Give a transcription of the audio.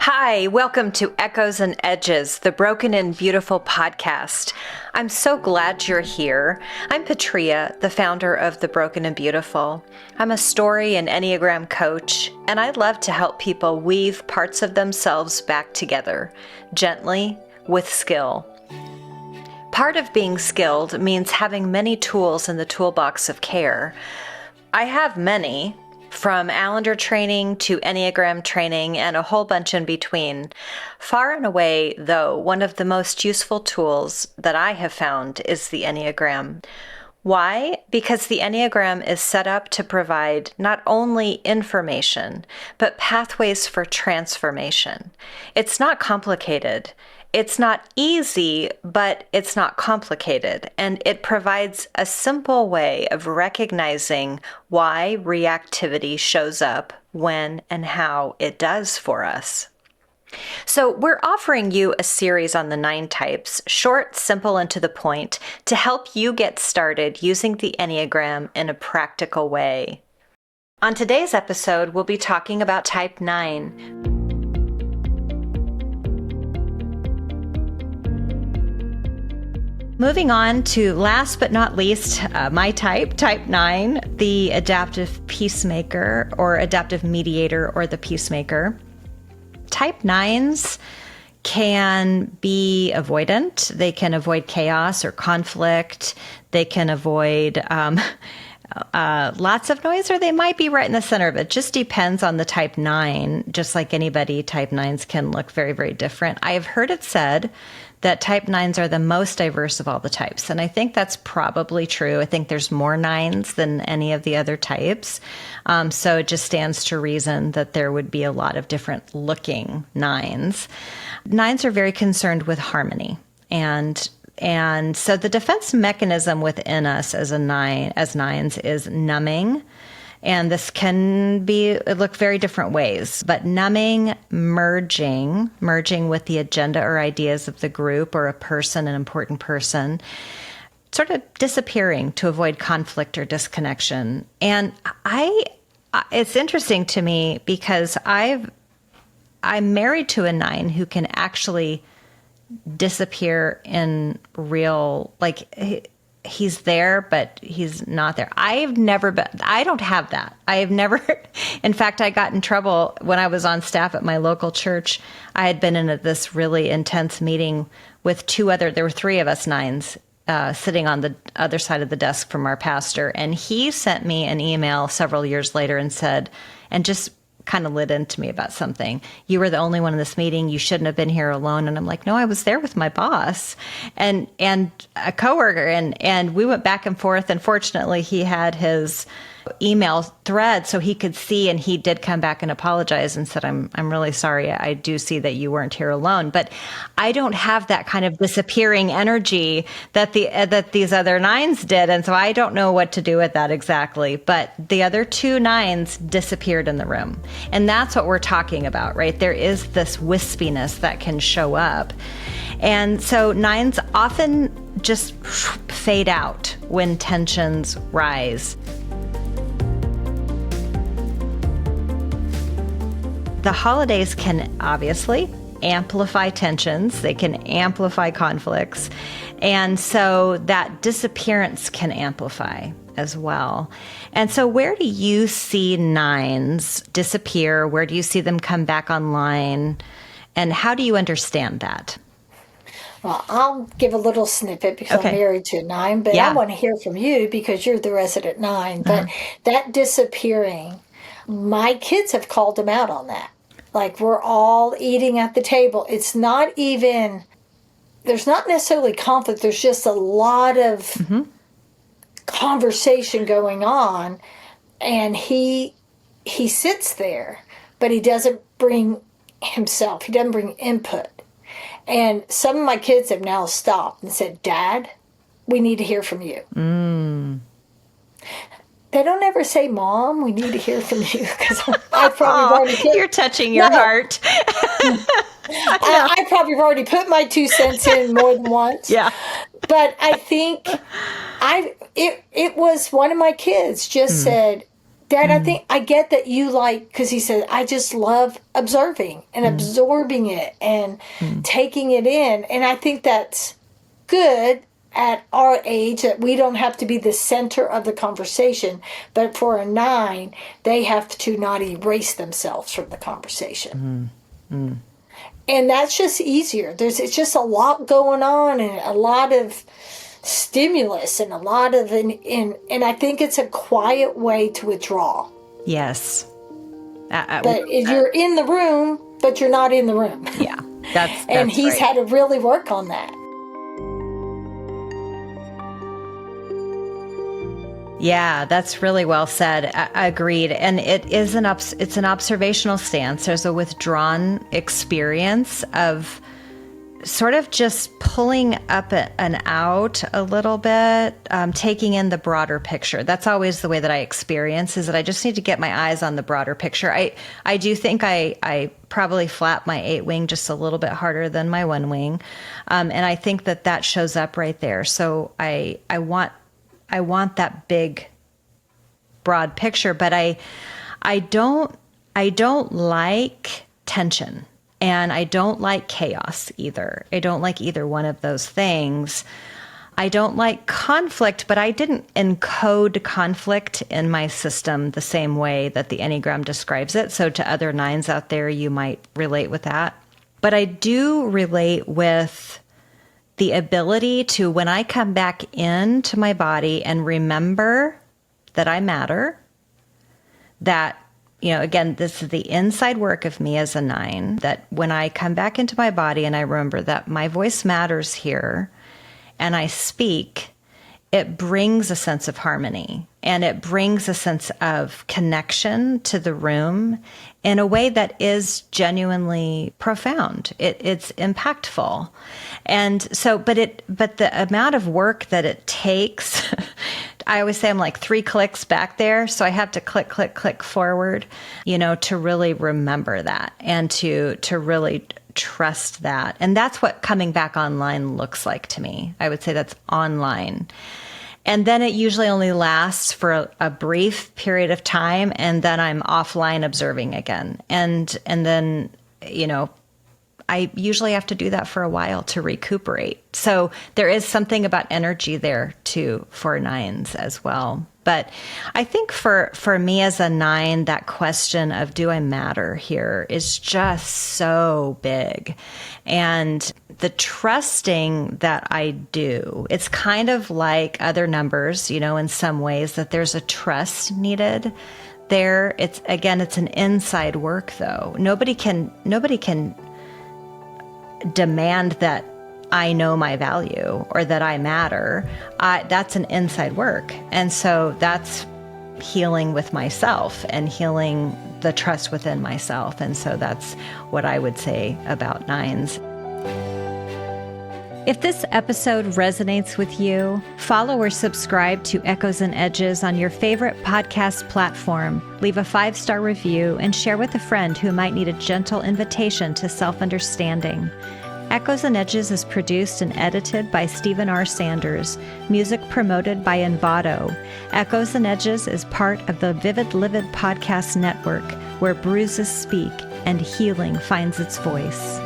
Hi, welcome to Echoes and Edges, the Broken and Beautiful podcast. I'm so glad you're here. I'm Patria, the founder of The Broken and Beautiful. I'm a story and Enneagram coach, and I love to help people weave parts of themselves back together, gently, with skill. Part of being skilled means having many tools in the toolbox of care. I have many, from Allender training to Enneagram training and a whole bunch in between. Far and away, though, one of the most useful tools that I have found is the Enneagram. Why? Because the Enneagram is set up to provide not only information, but pathways for transformation. It's not complicated. It's not easy, but it's not complicated, and it provides a simple way of recognizing why reactivity shows up when and how it does for us. So we're offering you a series on the 9 types, short, simple, and to the point, to help you get started using the Enneagram in a practical way. On today's episode, we'll be talking about Type 9. Moving on to last but not least, my type 9, the adaptive peacemaker or adaptive mediator or the peacemaker. Type 9s can be avoidant. They can avoid chaos or conflict. They can avoid lots of noise, or they might be right in the center of it. Just depends on the type 9. Just like anybody, type 9s can look very, very different. I have heard it said that type 9s are the most diverse of all the types. And I think that's probably true. I think there's more 9s than any of the other types. So it just stands to reason that there would be a lot of different looking 9s. 9s are very concerned with harmony. And so the defense mechanism within us as 9s is numbing. And this can look very different ways, but numbing, merging with the agenda or ideas of the group or a person, an important person, sort of disappearing to avoid conflict or disconnection. And it's interesting to me because I'm married to a 9 who can actually disappear in real, like, he's there, but he's not there. I don't have that. In fact, I got in trouble when I was on staff at my local church. I had been in this really intense meeting with there were 3 of us 9s sitting on the other side of the desk from our pastor. And he sent me an email several years later and said, and just kind of lit into me about something. You were the only one in this meeting. You shouldn't have been here alone. And I'm like, no, I was there with my boss and a coworker. And we went back and forth. And fortunately, he had his email thread so he could see, and he did come back and apologize and said, I'm really sorry. I do see that you weren't here alone, but I don't have that kind of disappearing energy that these other 9s did. And so I don't know what to do with that exactly, but the other 2 9s disappeared in the room. And that's what we're talking about, right? There is this wispiness that can show up. And so 9s often just fade out when tensions rise. The holidays can obviously amplify tensions. They can amplify conflicts. And so that disappearance can amplify as well. And so where do you see 9s disappear? Where do you see them come back online? And how do you understand that? Well, I'll give a little snippet because I'm married to a 9, but I want to hear from you because you're the resident 9. But that disappearing, my kids have called them out on that. Like, we're all eating at the table. It's not even, there's not necessarily conflict. There's just a lot of conversation going on. And he sits there, but he doesn't bring himself. He doesn't bring input. And some of my kids have now stopped and said, Dad, we need to hear from you. They don't ever say, Mom, we need to hear from you, because I probably already put... You're touching your heart. I probably have already put my 2 cents in more than once. Yeah. But I think it was one of my kids just said, Dad, I think I get that you like, because he said, I just love observing and absorbing it and taking it in. And I think that's good at our age, that we don't have to be the center of the conversation. But for a 9, they have to not erase themselves from the conversation. And that's just easier. It's just a lot going on and a lot of stimulus and a lot of and I think it's a quiet way to withdraw. Yes. But you're in the room, but you're not in the room. Yeah, that's and he's right. had to really work on that. Yeah, that's really well said. Agreed. And it is it's an observational stance. There's a withdrawn experience of sort of just pulling up and out a little bit, taking in the broader picture. That's always the way that I experience, is that I just need to get my eyes on the broader picture. I do think I probably flap my 8 wing just a little bit harder than my 1 wing. And I think that shows up right there. So I want that big, broad picture, but I don't like tension. And I don't like chaos either. I don't like either one of those things. I don't like conflict, but I didn't encode conflict in my system the same way that the Enneagram describes it. So to other 9s out there, you might relate with that. But I do relate with the ability to, when I come back into my body and remember that I matter, that, again, this is the inside work of me as a 9, that when I come back into my body and I remember that my voice matters here and I speak, it brings a sense of harmony and it brings a sense of connection to the room in a way that is genuinely profound. It's impactful. And so, but the amount of work that it takes, I always say I'm like 3 clicks back there. So I have to click, click, click forward, to really remember that and to really trust that. And that's what coming back online looks like to me. I would say that's online. And then it usually only lasts for a brief period of time. And then I'm offline observing again. And then, I usually have to do that for a while to recuperate. So there is something about energy there too for 9s as well. But I think for me as a 9, that question of do I matter here is just so big. And the trusting that I do, it's kind of like other numbers, in some ways, that there's a trust needed there. It's an inside work though. Nobody can demand that I know my value or that I matter. That's an inside work. And so that's healing with myself and healing the trust within myself. And so that's what I would say about 9s. If this episode resonates with you, follow or subscribe to Echoes and Edges on your favorite podcast platform. Leave a 5-star review and share with a friend who might need a gentle invitation to self-understanding. Echoes and Edges is produced and edited by Stephen R. Sanders. Music promoted by Envato. Echoes and Edges is part of the Vivid Livid podcast network, where bruises speak and healing finds its voice.